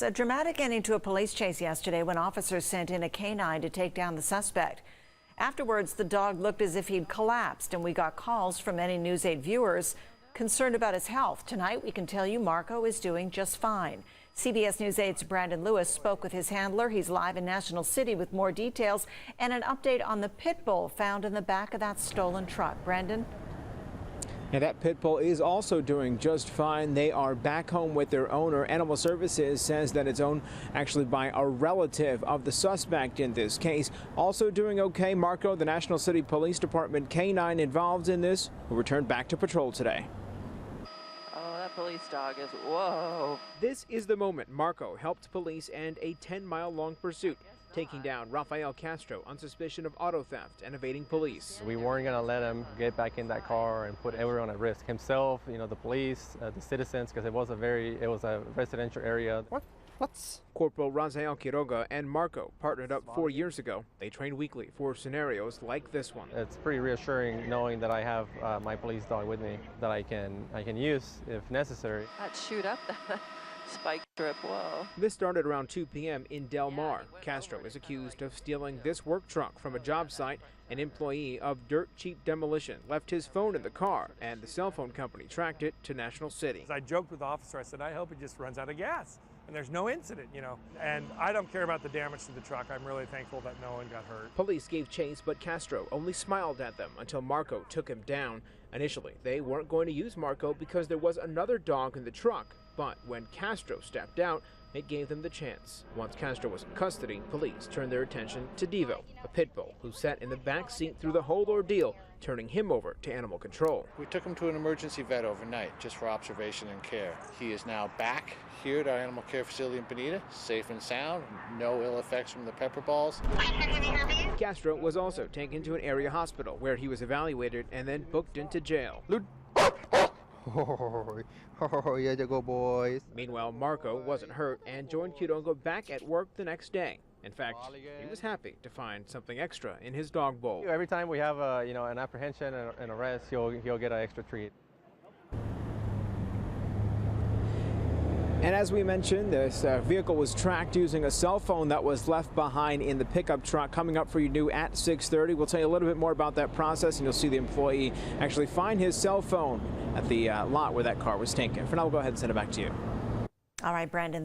A dramatic ending to a police chase yesterday when officers sent in a canine to take down the suspect. Afterwards, the dog looked as if he'd collapsed, and we got calls from many News 8 viewers concerned about his health. Tonight, we can tell you Marco is doing just fine. CBS News 8's Brandon Lewis spoke with his handler. He's live in National City with more details and an update on the pit bull found in the back of that stolen truck. Brandon? Now, that pit bull is also doing just fine. They are back home with their owner. Animal Services says that it's owned actually by a relative of the suspect in this case. Also doing okay, Marco, the National City Police Department canine involved in this, will return back to patrol today. Oh, that police dog is, whoa. This is the moment Marco helped police end a 10-mile-long pursuit, taking down Rafael Castro on suspicion of auto theft and evading police. We weren't going to let him get back in that car and put everyone at risk. Himself, the police, the citizens, because it was a residential area. What's Corporal Rafael Quiroga and Marco partnered up 4 years ago. They train weekly for scenarios like this one. It's pretty reassuring knowing that I have my police dog with me that I can use if necessary. That shoot up that spike strip, whoa. This started around 2 p.m. in Del Mar. Castro is accused of stealing this work truck from a job site. An employee of Dirt Cheap Demolition left his phone in the car, and the cell phone company tracked it to National City. I joked with the officer, I said, I hope it just runs out of gas. And there's no incident, And I don't care about the damage to the truck. I'm really thankful that no one got hurt. Police gave chase, but Castro only smiled at them until Marco took him down. Initially, they weren't going to use Marco because there was another dog in the truck. But when Castro stepped out, it gave them the chance. Once Castro was in custody, police turned their attention to Devo, a pit bull who sat in the back seat through the whole ordeal, turning him over to animal control. We took him to an emergency vet overnight just for observation and care. He is now back here at our animal care facility in Bonita, safe and sound, no ill effects from the pepper balls. Castro was also taken to an area hospital where he was evaluated and then booked into jail. Yeah, you go, boys. Meanwhile, Marco wasn't hurt and joined Quiroga back at work the next day. In fact, he was happy to find something extra in his dog bowl. Every time we have an apprehension and an arrest, he'll get an extra treat. And as we mentioned, this vehicle was tracked using a cell phone that was left behind in the pickup truck. Coming up for you new at 6:30. We'll tell you a little bit more about that process, and you'll see the employee actually find his cell phone at the lot where that car was taken. For now, we'll go ahead and send it back to you. All right, Brandon.